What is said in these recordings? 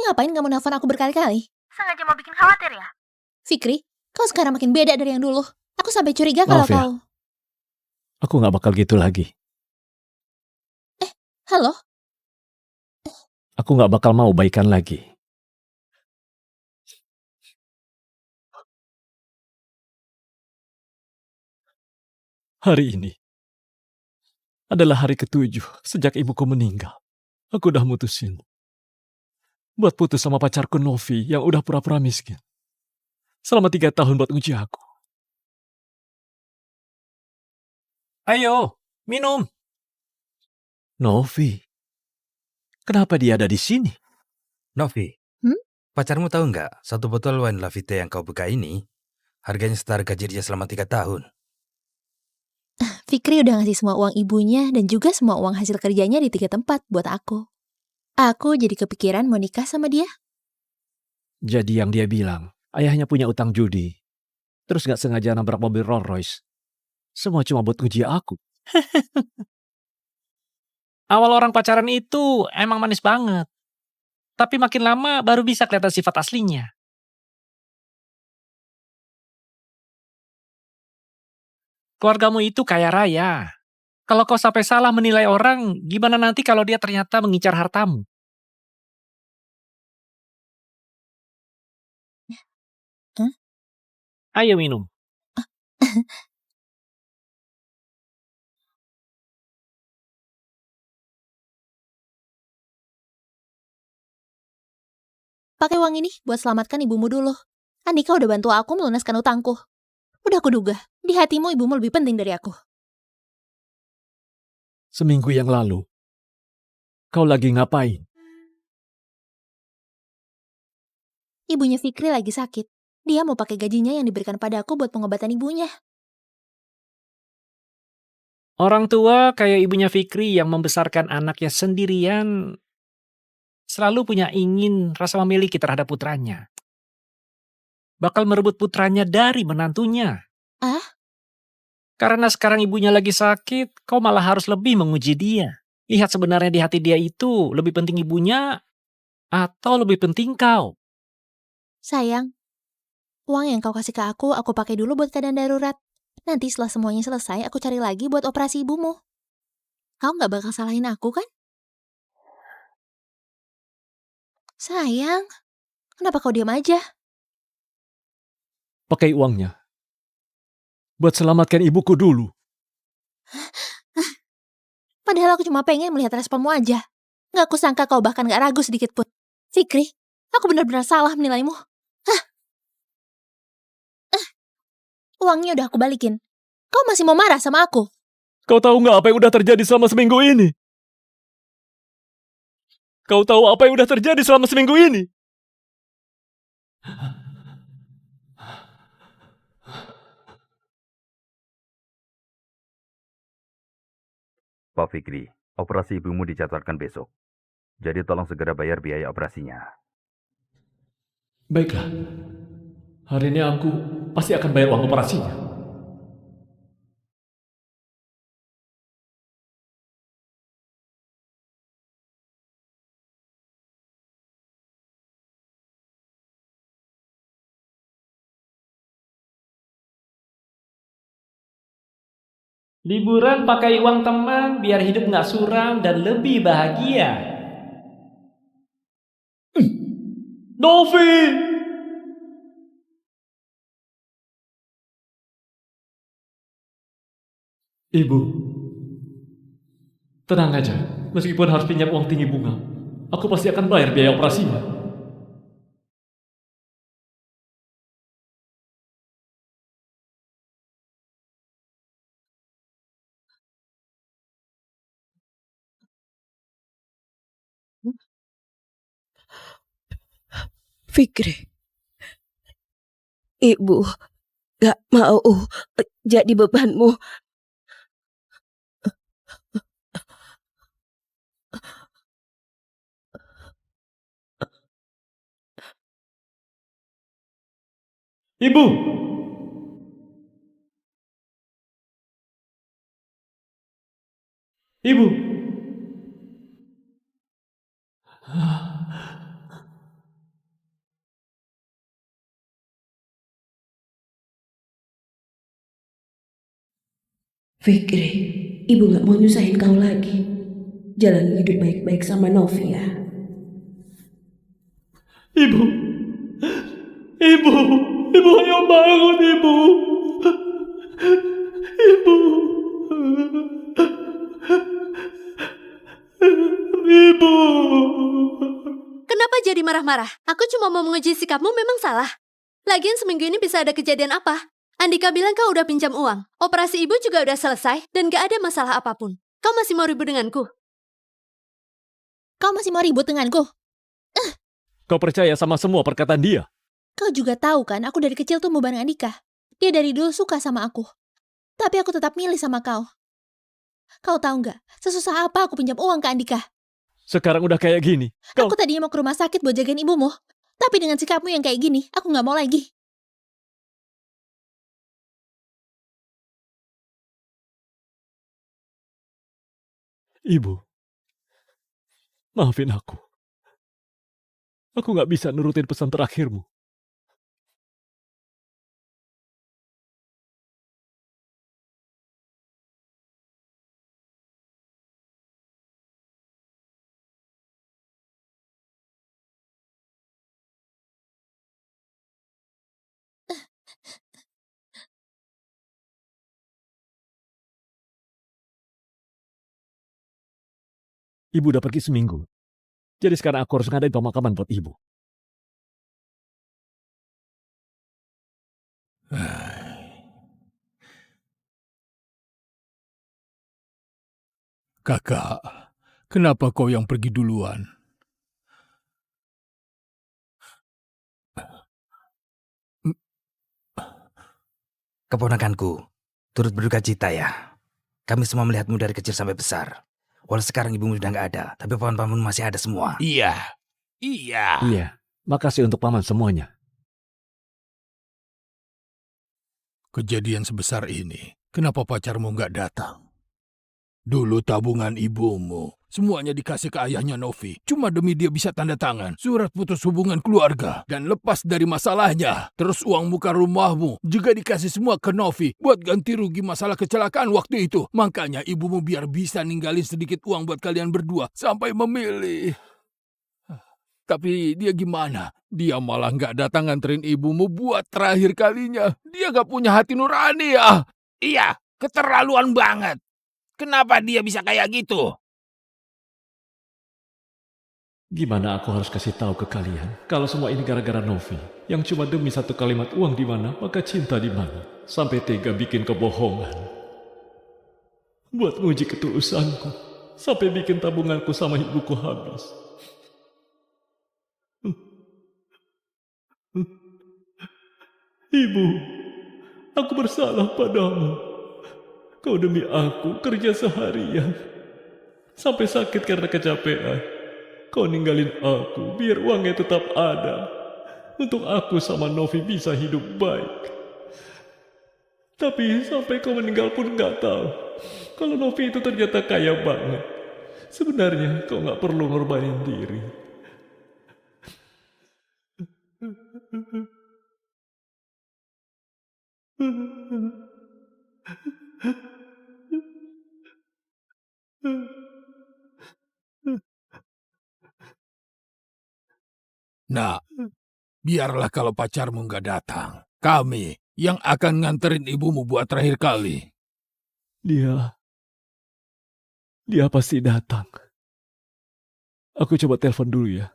ngapain kamu nelfon aku berkali-kali? Sengaja mau bikin khawatir ya? Fikri, kau sekarang makin beda dari yang dulu. Aku sampai curiga kalau Maaf ya. kau... Aku gak bakal gitu lagi. Halo? Aku gak bakal mau baikan lagi. Hari ini adalah hari ke-7 sejak ibuku meninggal. Aku udah mutusin buat putus sama pacarku Novi yang udah pura-pura miskin. Selama 3 tahun buat uji aku. Ayo, minum. Novi, kenapa dia ada di sini? Novi, pacarmu tahu nggak, satu botol wine Lafite yang kau buka ini, harganya setara gaji dia selama 3 tahun. Fikri udah ngasih semua uang ibunya dan juga semua uang hasil kerjanya di 3 tempat buat aku. Aku jadi kepikiran mau nikah sama dia. Jadi yang dia bilang, ayahnya punya utang judi. Terus gak sengaja nabrak mobil Rolls Royce. Semua cuma buat uji aku. Awal orang pacaran itu emang manis banget. Tapi makin lama baru bisa kelihatan sifat aslinya. Keluargamu itu kaya raya. Kalau kau sampai salah menilai orang, gimana nanti kalau dia ternyata mengincar hartamu? Hah? Ayo minum. Pakai uang ini buat selamatkan ibumu dulu. Andika udah bantu aku melunaskan utangku. Udah aku duga, di hatimu ibumu lebih penting dari aku. Seminggu yang lalu, kau lagi ngapain? Ibunya Fikri lagi sakit. Dia mau pakai gajinya yang diberikan padaku buat pengobatan ibunya. Orang tua kayak ibunya Fikri yang membesarkan anaknya sendirian selalu punya ingin rasa memiliki terhadap putranya. Bakal merebut putranya dari menantunya. Ah? Karena sekarang ibunya lagi sakit, kau malah harus lebih menguji dia. Lihat sebenarnya di hati dia itu lebih penting ibunya atau lebih penting kau. Sayang, uang yang kau kasih ke aku pakai dulu buat keadaan darurat. Nanti setelah semuanya selesai, aku cari lagi buat operasi ibumu. Kau nggak bakal salahin aku kan? Sayang, kenapa kau diam aja? Pakai uangnya. Buat selamatkan ibuku dulu. Padahal aku cuma pengen melihat responmu aja. Nggak kusangka kau bahkan nggak ragu sedikit pun. Fikri, aku benar-benar salah menilaimu. Uangnya udah aku balikin. Kau masih mau marah sama aku? Kau tahu nggak apa yang udah terjadi selama seminggu ini? Kau tahu apa yang udah terjadi selama seminggu ini? Pak Fikri, operasi ibumu dijadwalkan besok. Jadi tolong segera bayar biaya operasinya. Baiklah. Hari ini aku pasti akan bayar uang operasinya. Liburan pakai uang teman biar hidup nggak suram dan lebih bahagia. Novi! Ibu, tenang aja. Meskipun harus pinjam uang tinggi bunga, aku pasti akan bayar biaya operasinya. Fikri, ibu gak mau jadi bebanmu. Ibu! Ibu! Fikri, ibu gak mau nyusahin kau lagi. Jalani hidup baik-baik sama Novi ya. Ibu, ibu, ibu ayo bangun ibu. Ibu, ibu. Kenapa jadi marah-marah? Aku cuma mau menguji sikapmu memang salah. Lagian seminggu ini bisa ada kejadian apa? Andika bilang kau udah pinjam uang. Operasi ibu juga udah selesai dan gak ada masalah apapun. Kau masih mau ribut denganku? Kau masih mau ribut denganku? Kau percaya sama semua perkataan dia? Kau juga tahu kan, aku dari kecil tumbuh bareng Andika. Dia dari dulu suka sama aku. Tapi aku tetap milih sama kau. Kau tahu nggak, sesusah apa aku pinjam uang ke Andika? Sekarang udah kayak gini. Aku tadinya mau ke rumah sakit buat jagain ibumu. Tapi dengan sikapmu yang kayak gini, aku nggak mau lagi. Ibu, maafin aku. Aku nggak bisa nurutin pesan terakhirmu. Ibu udah pergi seminggu. Jadi sekarang aku harus ngadain pemakaman buat ibu. Kakak, kenapa kau yang pergi duluan? Keponakanku, turut berduka cita ya. Kami semua melihatmu dari kecil sampai besar. Walau sekarang ibumu sudah nggak ada, tapi paman-pamanmu masih ada semua. Iya, iya. Iya, makasih untuk paman semuanya. Kejadian sebesar ini, kenapa pacarmu nggak datang? Dulu tabungan ibumu, semuanya dikasih ke ayahnya Novi. Cuma demi dia bisa tanda tangan surat putus hubungan keluarga dan lepas dari masalahnya. Terus uang muka rumahmu juga dikasih semua ke Novi buat ganti rugi masalah kecelakaan waktu itu. Makanya ibumu biar bisa ninggalin sedikit uang buat kalian berdua sampai memilih. Tapi dia gimana? Dia malah nggak datang nganterin ibumu buat terakhir kalinya. Dia nggak punya hati nurani ya. Iya, keterlaluan banget. Kenapa dia bisa kayak gitu? Gimana aku harus kasih tahu ke kalian kalau semua ini gara-gara Novi yang cuma demi satu kalimat uang di mana maka cinta di mana, sampai tega bikin kebohongan buat nguji ketulusanku, sampai bikin tabunganku sama ibuku habis. Ibu, aku bersalah padamu. Kau demi aku kerja seharian sampai sakit karena kecapean. Kau ninggalin aku biar uangnya tetap ada untuk aku sama Novi bisa hidup baik. Tapi sampai kau meninggal pun gak tahu kalau Novi itu ternyata kaya banget. Sebenarnya kau gak perlu ngorbanin diri. Nah, biarlah kalau pacarmu nggak datang. Kami yang akan nganterin ibumu buat terakhir kali. Dia pasti datang. Aku coba telepon dulu ya.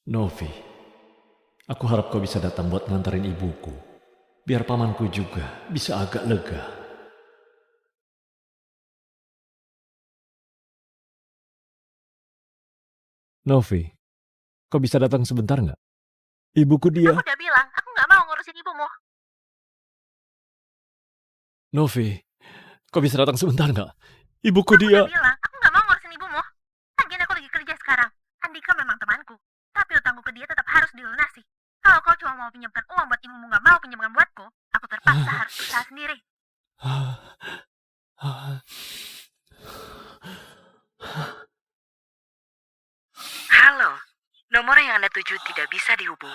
Novi, aku harap kau bisa datang buat nganterin ibuku. Biar pamanku juga bisa agak lega. Novi, kau bisa datang sebentar nggak? Ibuku dia... Aku udah bilang, aku nggak mau ngurusin ibumu. Novi, kau bisa datang sebentar nggak? Ibuku Aku dia... udah bilang, aku nggak mau ngurusin ibumu. Lagian aku lagi kerja sekarang. Andika memang temanku, tapi utangku ke dia tetap harus dilunasi. Kalau kau cuma mau pinjamkan uang buat ibumu nggak mau pinjamkan buatku, aku terpaksa harus usaha sendiri. Halo, nomor Nomor yang Anda tuju tidak bisa dihubungi.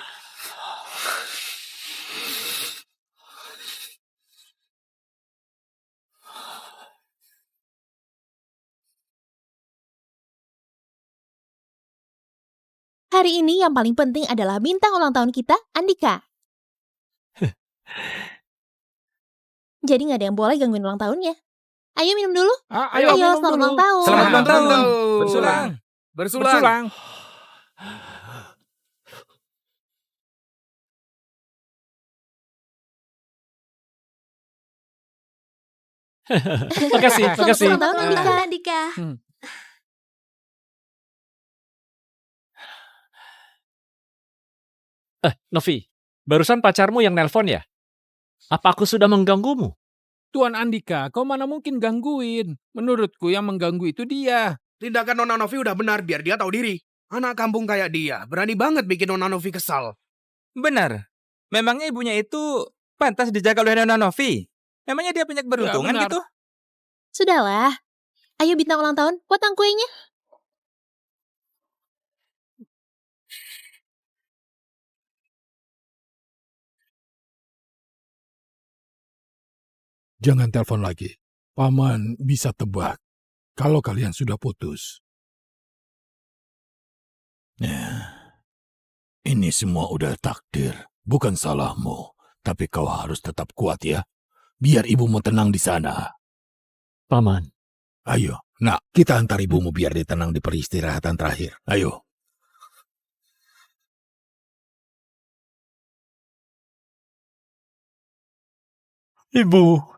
Hari ini yang paling penting adalah bintang ulang tahun kita, Andika. Jadi nggak ada yang boleh gangguin ulang tahunnya. Ayo minum dulu. Ayo, minum selamat dulu. ulang tahun. Selamat ulang tahun. Bersulang. Bersulang. Makasih, Selamat makasih. ulang tahun, Andika. Andika. Novi, barusan pacarmu yang nelpon ya? Apa aku sudah mengganggumu? Tuan Andika, kau mana mungkin gangguin? Menurutku yang mengganggu itu dia. Tindakan Nona Novi udah benar biar dia tahu diri. Anak kampung kayak dia, berani banget bikin Nona Novi kesal. Benar. Memangnya ibunya itu pantas dijaga oleh Nona Novi? Memangnya dia punya keberuntungan benar. gitu? Sudahlah. Ayo bintang ulang tahun, potong kuenya. Jangan telepon lagi. Paman bisa tebak kalau kalian sudah putus. Ini semua udah takdir. Bukan salahmu. Tapi kau harus tetap kuat ya. Biar ibumu tenang di sana. Paman, Ayo, nak, kita antar ibumu biar dia tenang di peristirahatan terakhir. Ayo. Ibu.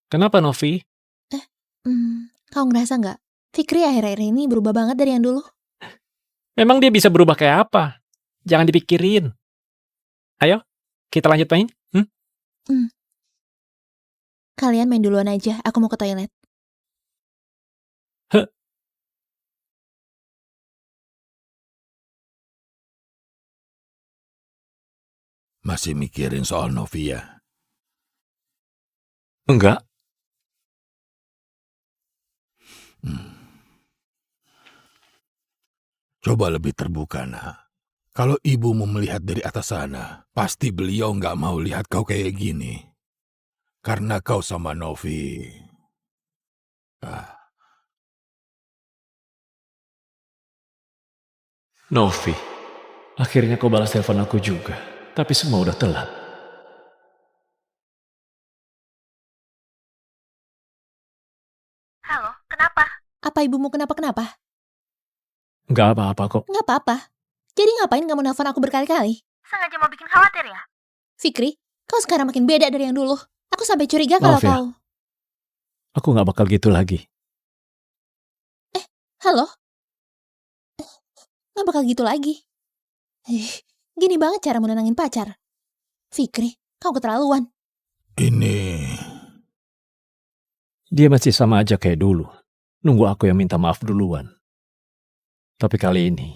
Kenapa Novi? Kau ngerasa nggak? Fikri akhir-akhir ini berubah banget dari yang dulu. Memang dia bisa berubah kayak apa? Jangan dipikirin. Ayo, kita lanjut main. Kalian main duluan aja, aku mau ke toilet. Masih mikirin soal Novi ya? Enggak. Coba lebih terbuka, nak. Kalau ibumu melihat dari atas sana, pasti beliau nggak mau lihat kau kayak gini. Karena kau sama Novi. Novi, akhirnya kau balas telepon aku juga. Tapi semua udah telat. Halo, kenapa? Apa ibumu kenapa-kenapa? Enggak apa-apa kok. Nggak apa-apa. Jadi ngapain kamu nelfon aku berkali-kali? Sengaja mau bikin khawatir ya? Fikri, kau sekarang makin beda dari yang dulu. Aku sampai curiga kalau Maaf ya. kau... Aku nggak bakal gitu lagi. Halo? Nggak bakal gitu lagi. Gini banget cara menenangin pacar. Fikri, kau keterlaluan. Ini... Dia masih sama aja kayak dulu. Nunggu aku yang minta maaf duluan. Tapi kali ini...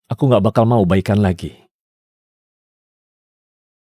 aku nggak bakal mau baikan lagi.